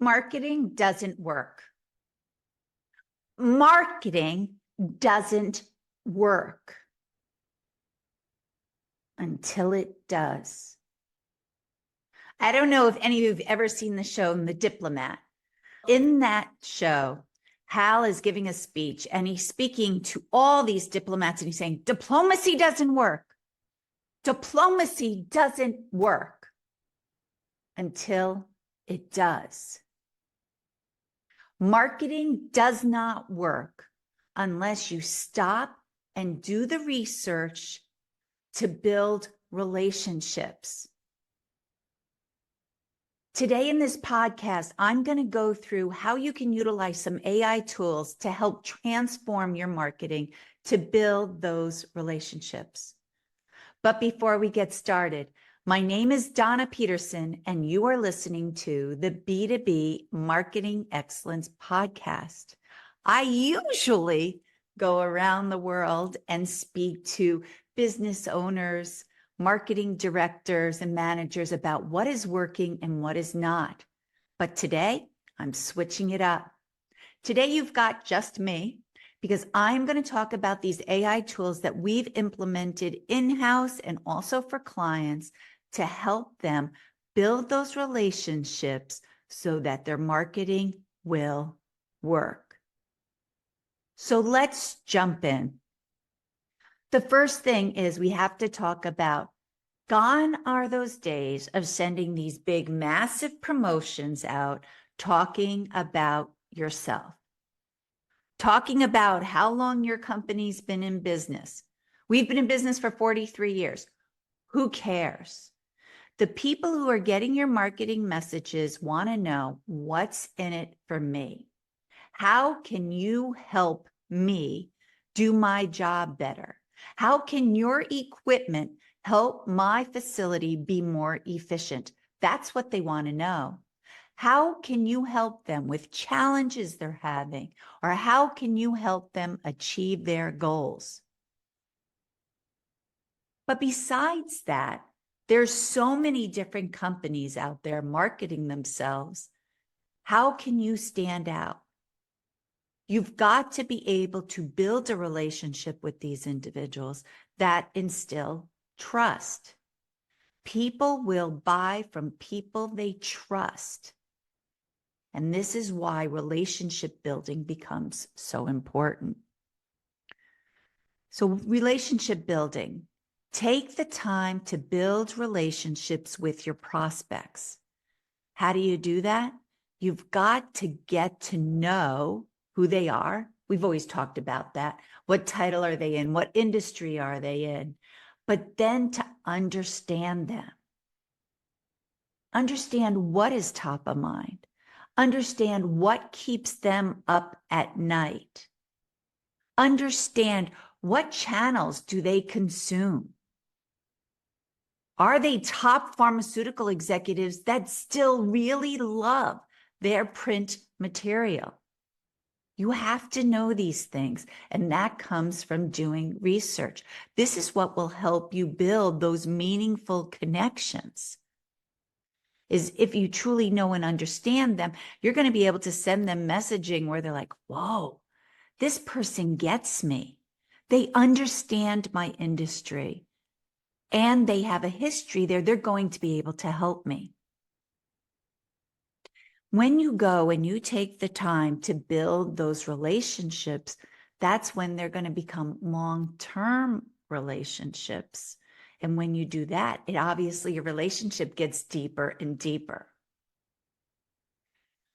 Marketing doesn't work. Marketing doesn't work until it does. I don't know if any of you have ever seen the show The Diplomat. In that show, Hal is giving a speech and he's speaking to all these diplomats and he's saying, diplomacy doesn't work. Diplomacy doesn't work until it does. Marketing does not work unless you stop and do the research to build relationships. Today in this podcast, I'm going to go through how you can utilize some AI tools to help transform your marketing to build those relationships. But before we get started, my name is Donna Peterson, and you are listening to the B2B Marketing Excellence Podcast. I usually go around the world and speak to business owners, marketing directors, and managers about what is working and what is not. But today, I'm switching it up. Today, you've got just me, because I'm going to talk about these AI tools that we've implemented in-house and also for clients to help them build those relationships so that their marketing will work. So let's jump in. The first thing is we have to talk about gone are those days of sending these big, massive promotions out, talking about yourself, talking about how long your company's been in business. We've been in business for 43 years. Who cares? The people who are getting your marketing messages want to know what's in it for me. How can you help me do my job better? How can your equipment help my facility be more efficient? That's what they want to know. How can you help them with challenges they're having? Or how can you help them achieve their goals? But besides that, there's so many different companies out there marketing themselves. How can you stand out? You've got to be able to build a relationship with these individuals that instill trust. People will buy from people they trust. And this is why relationship building becomes so important. So relationship building, take the time to build relationships with your prospects. How do you do that? You've got to get to know who they are. We've always talked about that. What title are they in? What industry are they in? But then to understand them. Understand what is top of mind. Understand what keeps them up at night. Understand what channels do they consume. Are they top pharmaceutical executives that still really love their print material? You have to know these things, and that comes from doing research. This is what will help you build those meaningful connections. Is if you truly know and understand them, you're going to be able to send them messaging where they're like, whoa, this person gets me. They understand my industry, and they have a history there. They're going to be able to help me. When you go and you take the time to build those relationships, that's when they're going to become long-term relationships. And when you do that, it obviously your relationship gets deeper and deeper.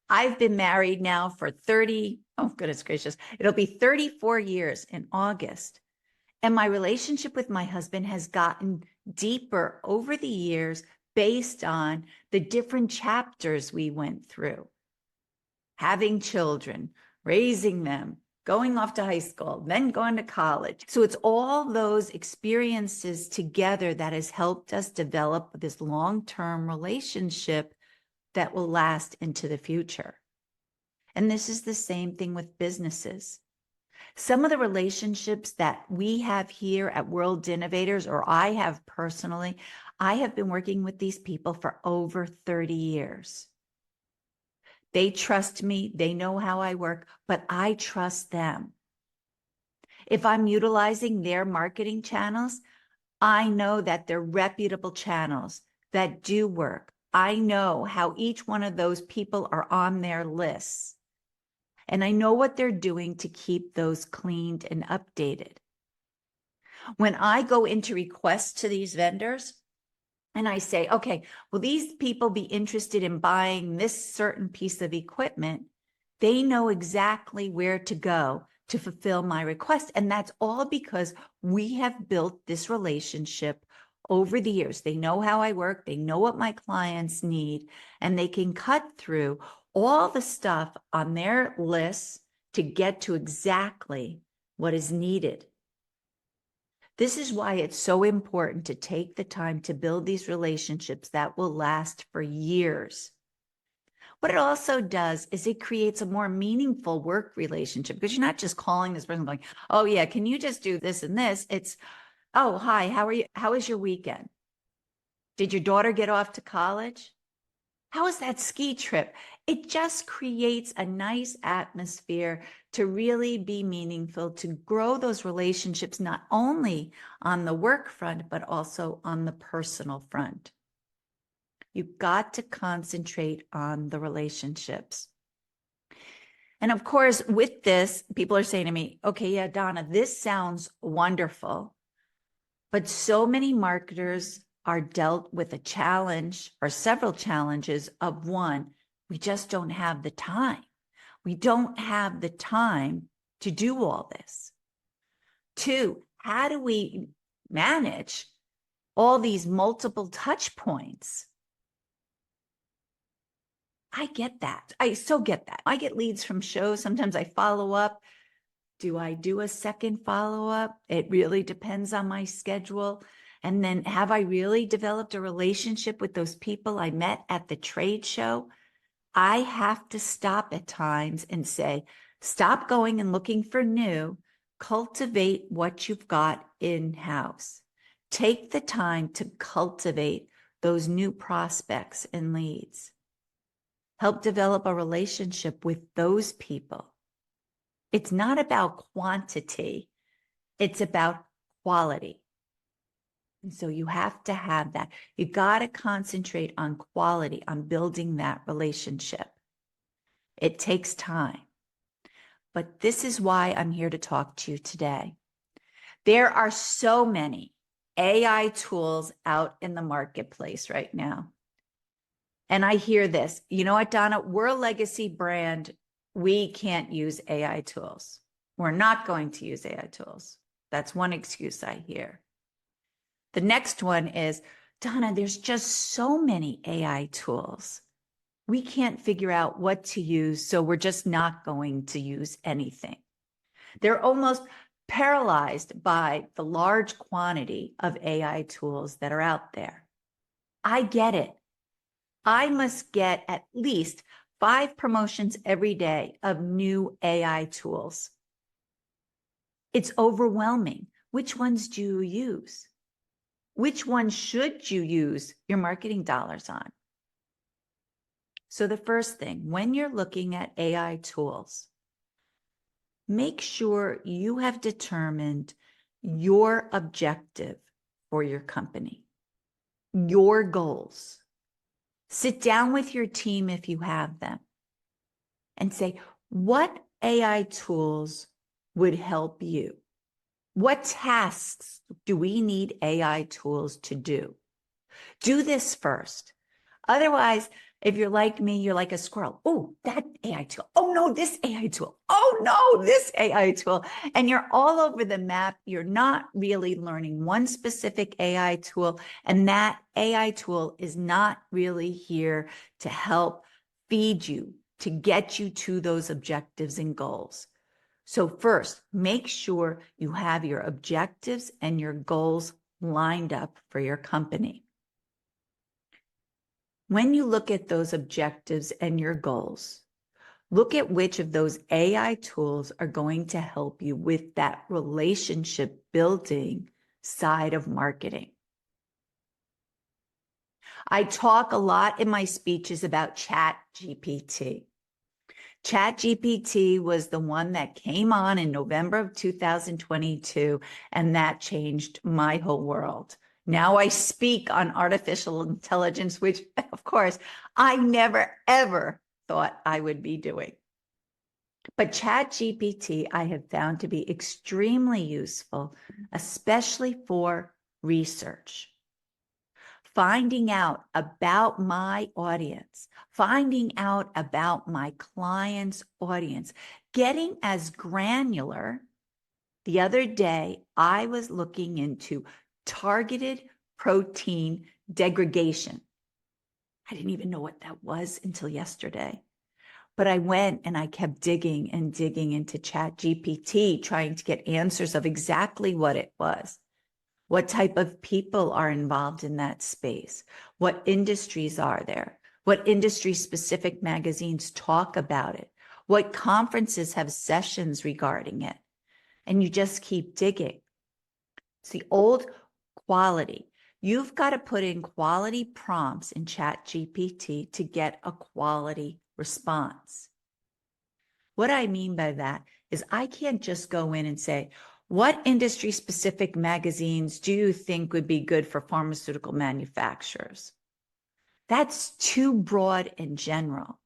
I've been married now for oh goodness gracious, it'll be 34 years in August. And my relationship with my husband has gotten deeper over the years based on the different chapters we went through. Having children, raising them, going off to high school, then going to college. So it's all those experiences together that has helped us develop this long-term relationship that will last into the future. And this is the same thing with businesses. Some of the relationships that we have here at World Innovators, or I have personally, I have been working with these people for over 30 years. They trust me. They know how I work, but I trust them. If I'm utilizing their marketing channels, I know that they're reputable channels that do work. I know how each one of those people are on their lists. And I know what they're doing to keep those cleaned and updated. When I go into requests to these vendors and I say, okay, will these people be interested in buying this certain piece of equipment? They know exactly where to go to fulfill my request. And that's all because we have built this relationship over the years. They know how I work. They know what my clients need, and they can cut through all the stuff on their lists to get to exactly what is needed. This is why it's so important to take the time to build these relationships that will last for years. What it also does is it creates a more meaningful work relationship, because you're not just calling this person going, oh yeah, can you just do this and this? It's, oh, hi, how are you? How was your weekend? Did your daughter get off to college? How was that ski trip? It just creates a nice atmosphere to really be meaningful, to grow those relationships, not only on the work front, but also on the personal front. You've got to concentrate on the relationships. And of course, with this, people are saying to me, okay, yeah, Donna, this sounds wonderful. But so many marketers are dealt with a challenge or several challenges of one, we just don't have the time. We don't have the time to do all this. Two, how do we manage all these multiple touch points? I get that. I so get that. I get leads from shows. Sometimes I follow up. Do I do a second follow-up? It really depends on my schedule. And then have I really developed a relationship with those people I met at the trade show? I have to stop at times and say, stop going and looking for new, cultivate what you've got in-house. Take the time to cultivate those new prospects and leads. Help develop a relationship with those people. It's not about quantity, it's about quality. And so you have to have that. You got to concentrate on quality, on building that relationship. It takes time. But this is why I'm here to talk to you today. There are so many AI tools out in the marketplace right now. And I hear this, you know what, Donna, we're a legacy brand. We can't use AI tools. We're not going to use AI tools. That's one excuse I hear. The next one is, Donna, there's just so many AI tools. We can't figure out what to use, so we're just not going to use anything. They're almost paralyzed by the large quantity of AI tools that are out there. I get it. I must get at least 5 promotions every day of new AI tools. It's overwhelming. Which ones do you use? Which one should you use your marketing dollars on? So the first thing, when you're looking at AI tools, make sure you have determined your objective for your company, your goals. Sit down with your team if you have them and say, what AI tools would help you? What tasks do we need AI tools to do? Do this first. Otherwise, if you're like me, you're like a squirrel. Oh, that AI tool. Oh, no, this AI tool. Oh, no, this AI tool. And you're all over the map. You're not really learning one specific AI tool. And that AI tool is not really here to help feed you, to get you to those objectives and goals. So first, make sure you have your objectives and your goals lined up for your company. When you look at those objectives and your goals, look at which of those AI tools are going to help you with that relationship building side of marketing. I talk a lot in my speeches about ChatGPT. ChatGPT was the one that came on in November of 2022, and that changed my whole world. Now I speak on artificial intelligence, which, of course, I never, ever thought I would be doing. But ChatGPT I have found to be extremely useful, especially for research. Finding out about my audience, finding out about my client's audience, getting as granular. The other day, I was looking into targeted protein degradation. I didn't even know what that was until yesterday. But I went and I kept digging and digging into ChatGPT, trying to get answers of exactly what it was. What type of people are involved in that space? What industries are there? What industry-specific magazines talk about it? What conferences have sessions regarding it? And you just keep digging. It's the old quality. You've got to put in quality prompts in ChatGPT to get a quality response. What I mean by that is I can't just go in and say, what industry-specific magazines do you think would be good for pharmaceutical manufacturers? That's too broad and general.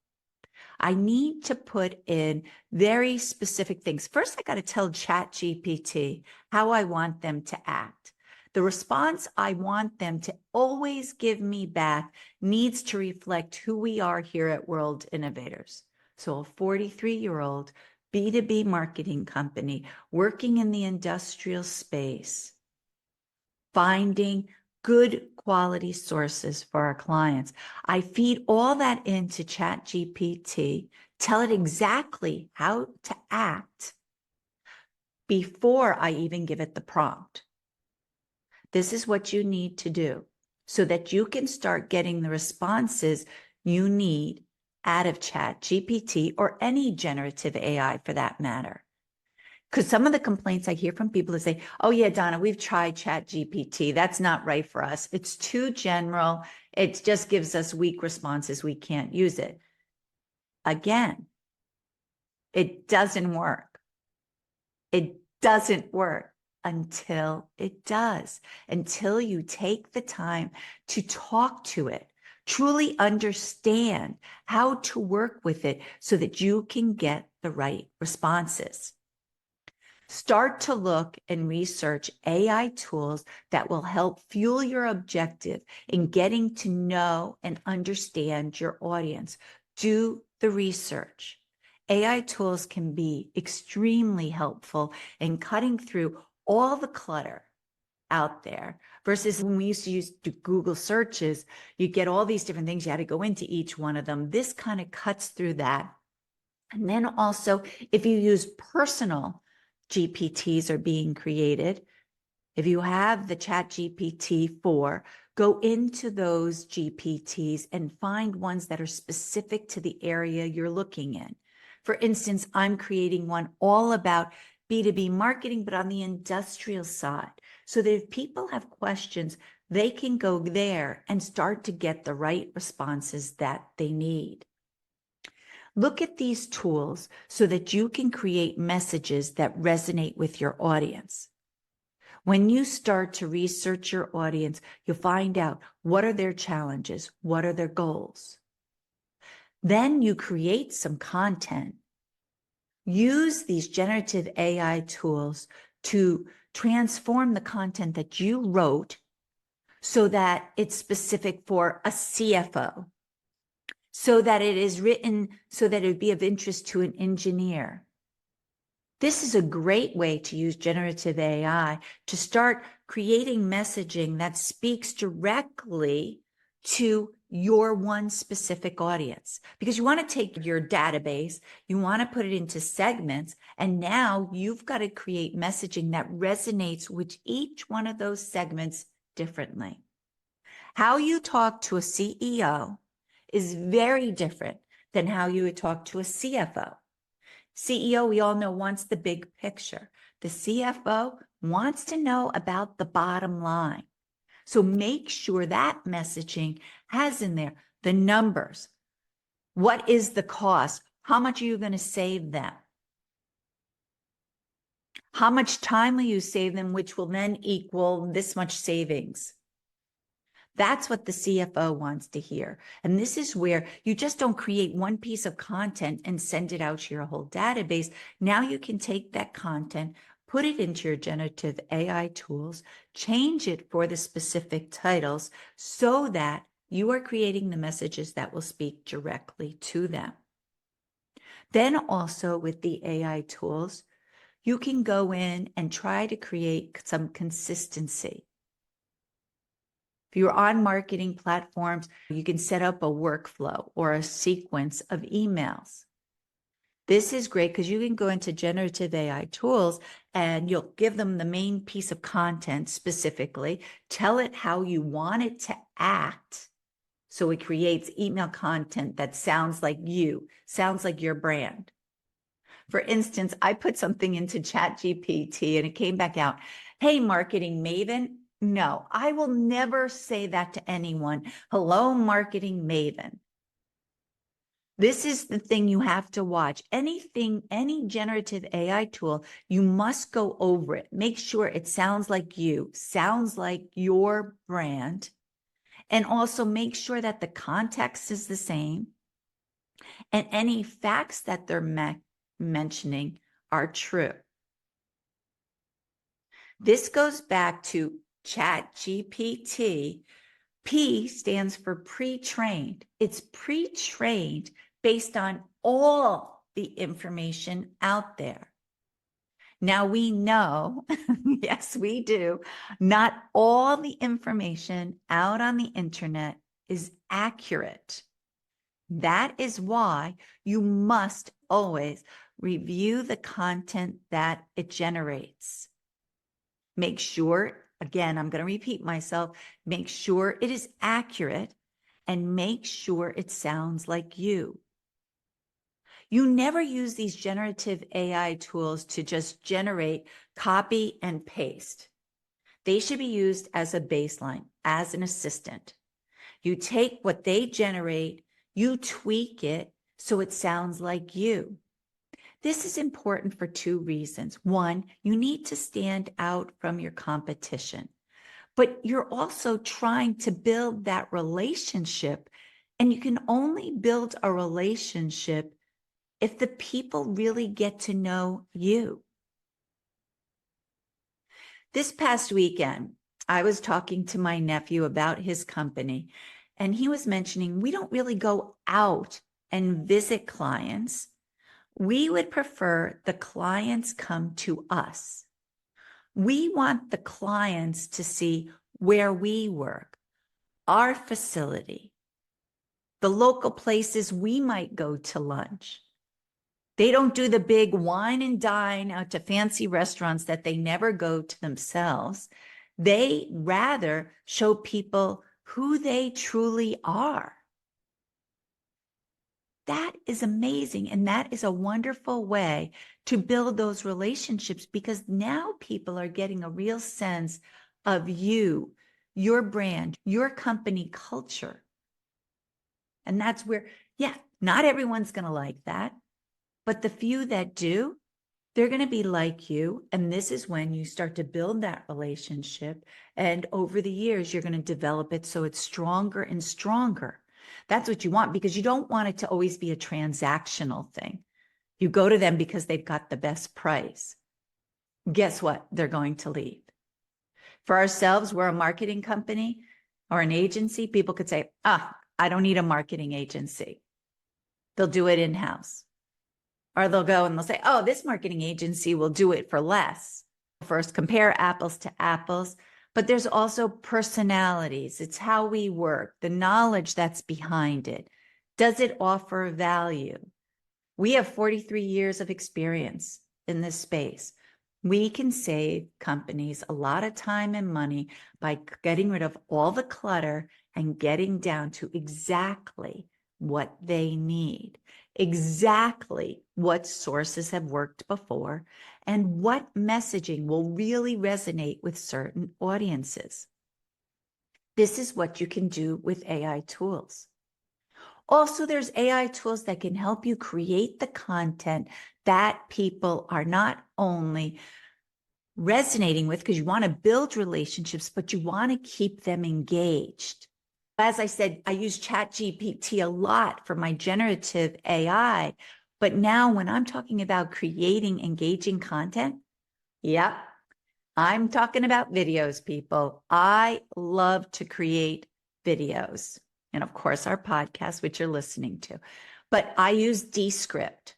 I need to put in very specific things. First, I got to tell ChatGPT how I want them to act. The response I want them to always give me back needs to reflect who we are here at World Innovators. So a 43-year-old B2B marketing company working in the industrial space, finding good quality sources for our clients. I feed all that into ChatGPT, tell it exactly how to act before I even give it the prompt. This is what you need to do so that you can start getting the responses you need out of ChatGPT or any generative AI for that matter. Because some of the complaints I hear from people is say, oh yeah, Donna, we've tried ChatGPT. That's not right for us. It's too general. It just gives us weak responses. We can't use it. Again, it doesn't work. It doesn't work until it does, until you take the time to talk to it, truly understand how to work with it so that you can get the right responses. Start to look and research AI tools that will help fuel your objective in getting to know and understand your audience. Do the research. AI tools can be extremely helpful in cutting through all the clutter out there versus when we used to use Google searches, you get all these different things. You had to go into each one of them. This kind of cuts through that. And then also, if you use personal GPTs are being created, if you have the ChatGPT 4, go into those GPTs and find ones that are specific to the area you're looking in. For instance, I'm creating one all about B2B marketing, but on the industrial side, so that if people have questions, they can go there and start to get the right responses that they need. Look at these tools so that you can create messages that resonate with your audience. When you start to research your audience, you'll find out what are their challenges, what are their goals. Then you create some content. Use these generative AI tools to transform the content that you wrote so that it's specific for a CFO, so that it is written so that it would be of interest to an engineer. This is a great way to use generative AI to start creating messaging that speaks directly to your one specific audience, because you want to take your database, you want to put it into segments, and now you've got to create messaging that resonates with each one of those segments differently. How you talk to a CEO is very different than how you would talk to a CFO. CEO, we all know, wants the big picture. The CFO wants to know about the bottom line. So make sure that messaging has in there the numbers. What is the cost? How much are you going to save them? How much time will you save them, which will then equal this much savings? That's what the CFO wants to hear. And this is where you just don't create one piece of content and send it out to your whole database. Now you can take that content, put it into your generative AI tools, change it for the specific titles so that you are creating the messages that will speak directly to them. Then also with the AI tools, you can go in and try to create some consistency. If you're on marketing platforms, you can set up a workflow or a sequence of emails. This is great because you can go into generative AI tools and you'll give them the main piece of content specifically, tell it how you want it to act. So it creates email content that sounds like you, sounds like your brand. For instance, I put something into ChatGPT and it came back out, hey, marketing maven. No, I will never say that to anyone. Hello, marketing maven. This is the thing you have to watch. Anything, any generative AI tool, you must go over it. Make sure it sounds like you, sounds like your brand, and also make sure that the context is the same and any facts that they're mentioning are true. This goes back to ChatGPT. P stands for pre-trained. It's pre-trained based on all the information out there. Now we know, yes, we do, not all the information out on the internet is accurate. That is why you must always review the content that it generates. Make sure, again, I'm going to repeat myself, make sure it is accurate and make sure it sounds like you. You never use these generative AI tools to just generate copy and paste. They should be used as a baseline, as an assistant. You take what they generate, you tweak it so it sounds like you. This is important for two reasons. One, you need to stand out from your competition, but you're also trying to build that relationship, and you can only build a relationship if the people really get to know you. This past weekend, I was talking to my nephew about his company, and he was mentioning we don't really go out and visit clients. We would prefer the clients come to us. We want the clients to see where we work, our facility, the local places we might go to lunch. They don't do the big wine and dine out to fancy restaurants that they never go to themselves. They rather show people who they truly are. That is amazing. And that is a wonderful way to build those relationships because now people are getting a real sense of you, your brand, your company culture. And that's where, yeah, not everyone's going to like that. But the few that do, they're going to be like you. And this is when you start to build that relationship. And over the years, you're going to develop it so it's stronger and stronger. That's what you want because you don't want it to always be a transactional thing. You go to them because they've got the best price. Guess what? They're going to leave. For ourselves, we're a marketing company or an agency. People could say, I don't need a marketing agency. They'll do it in-house. Or they'll go and they'll say, oh, this marketing agency will do it for less. First, compare apples to apples. But there's also personalities. It's how we work, the knowledge that's behind it. Does it offer value? We have 43 years of experience in this space. We can save companies a lot of time and money by getting rid of all the clutter and getting down to exactly what they need, exactly what sources have worked before, and what messaging will really resonate with certain audiences. This is what you can do with AI tools. Also, there's AI tools that can help you create the content that people are not only resonating with, because you want to build relationships, but you want to keep them engaged. As I said, I use ChatGPT a lot for my generative AI, but now when I'm talking about creating engaging content, yep, I'm talking about videos, people. I love to create videos. And of course, our podcast, which you're listening to. But I use Descript.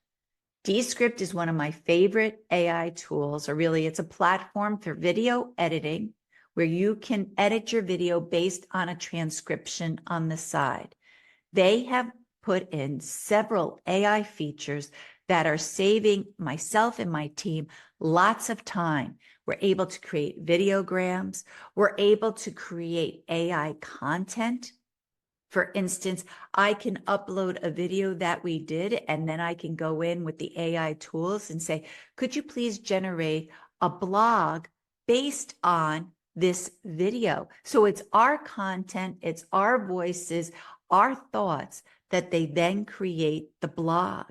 Descript is one of my favorite AI tools, or really, it's a platform for video editing where you can edit your video based on a transcription on the side. They have put in several AI features that are saving myself and my team lots of time. We're able to create videograms. We're able to create AI content. For instance, I can upload a video that we did, and then I can go in with the AI tools and say, could you please generate a blog based on this video? So it's our content, it's our voices, our thoughts that they then create the blog.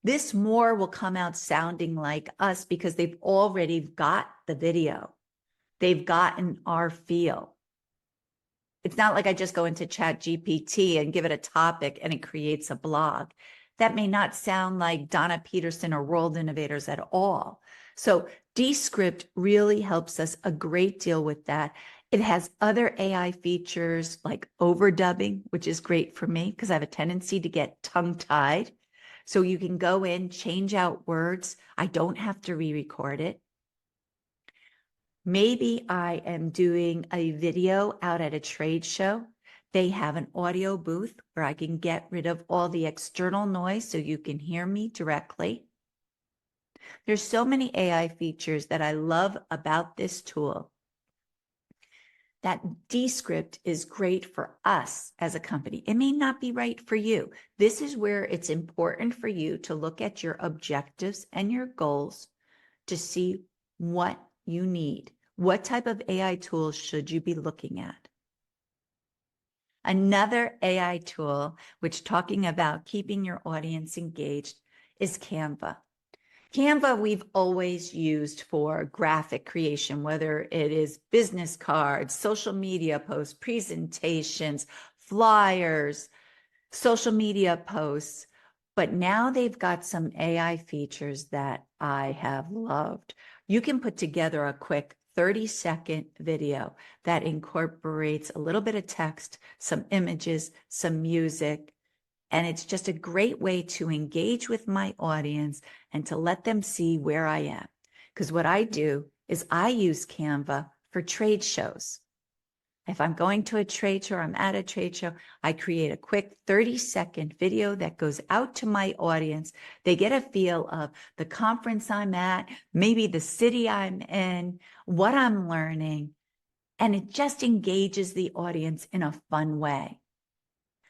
This more will come out sounding like us because they've already got the video. They've gotten our feel. It's not like I just go into ChatGPT and give it a topic and it creates a blog. That may not sound like Donna Peterson or World Innovators at all. So Descript really helps us a great deal with that. It has other AI features like overdubbing, which is great for me because I have a tendency to get tongue-tied. So you can go in, change out words. I don't have to re-record it. Maybe I am doing a video out at a trade show. They have an audio booth where I can get rid of all the external noise so you can hear me directly. There's so many AI features that I love about this tool. That Descript is great for us as a company. It may not be right for you. This is where it's important for you to look at your objectives and your goals to see what you need. What type of AI tools should you be looking at? Another AI tool, which talking about keeping your audience engaged, is Canva. Canva we've always used for graphic creation, whether it is business cards, social media posts, presentations, flyers, social media posts. But now they've got some AI features that I have loved. You can put together a quick 30-second video that incorporates a little bit of text, some images, some music, and it's just a great way to engage with my audience and to let them see where I am. Because what I do is I use Canva for trade shows. If I'm going to a trade show or I'm at a trade show, I create a quick 30-second video that goes out to my audience. They get a feel of the conference I'm at, maybe the city I'm in, what I'm learning, and it just engages the audience in a fun way.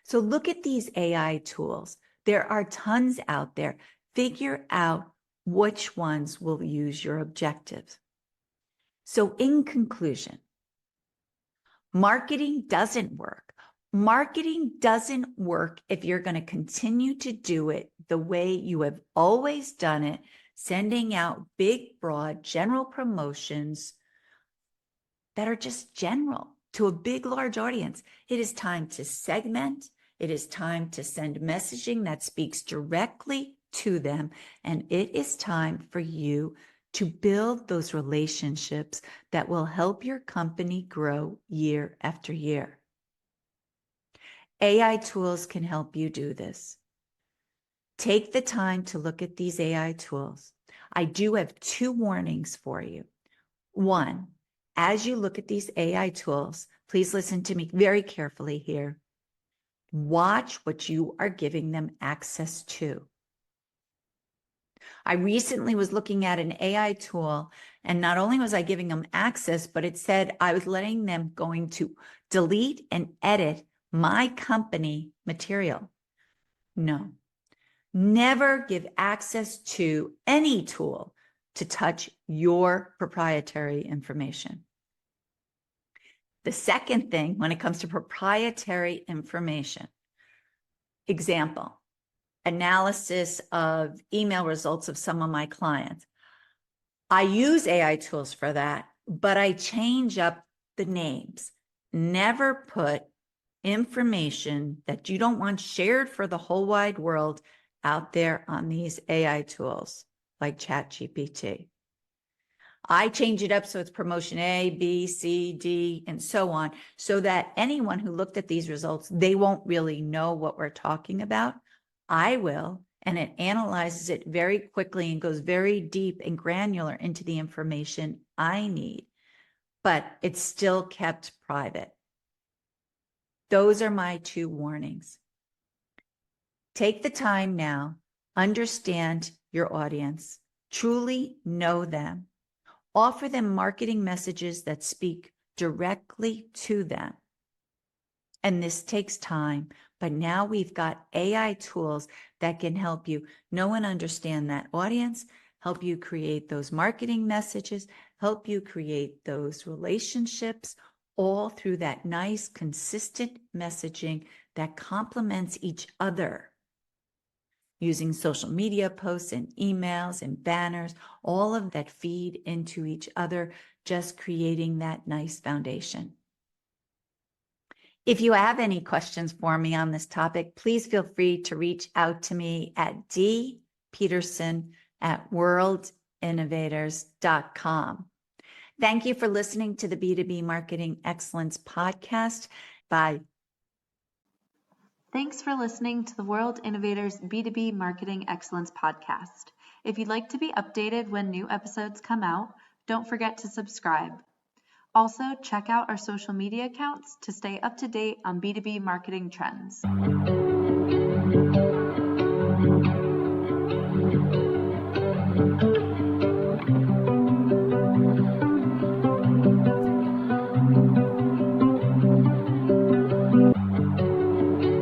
So look at these AI tools. There are tons out there. Figure out which ones will use your objectives. So in conclusion, marketing doesn't work. Marketing doesn't work if you're going to continue to do it the way you have always done it, sending out big, broad, general promotions that are just general to a big, large audience. It is time to segment. It is time to send messaging that speaks directly to them. And it is time for you to build those relationships that will help your company grow year after year. AI tools can help you do this. Take the time to look at these AI tools. I do have 2 warnings for you. 1, as you look at these AI tools, please listen to me very carefully here. Watch what you are giving them access to. I recently was looking at an AI tool, and not only was I giving them access, but it said I was letting them going to delete and edit my company material. No, never give access to any tool to touch your proprietary information. The second thing, when it comes to proprietary information, Example, analysis of email results of some of my clients. I use AI tools for that, but I change up the names. Never put information that you don't want shared for the whole wide world out there on these AI tools like ChatGPT. I change it up so it's promotion A, B, C, D, and so on, so that anyone who looked at these results, they won't really know what we're talking about. I will, and it analyzes it very quickly and goes very deep and granular into the information I need, but it's still kept private. Those are my 2 warnings. Take the time now, understand your audience, truly know them, offer them marketing messages that speak directly to them. And this takes time, but now we've got AI tools that can help you know and understand that audience, help you create those marketing messages, help you create those relationships, all through that nice, consistent messaging that complements each other. Using social media posts and emails and banners, all of that feed into each other, just creating that nice foundation. If you have any questions for me on this topic, please feel free to reach out to me at dpeterson@worldinnovators.com. Thank you for listening to the B2B Marketing Excellence Podcast. Bye. Thanks for listening to the World Innovators B2B Marketing Excellence Podcast. If you'd like to be updated when new episodes come out, don't forget to subscribe. Also, check out our social media accounts to stay up to date on B2B marketing trends.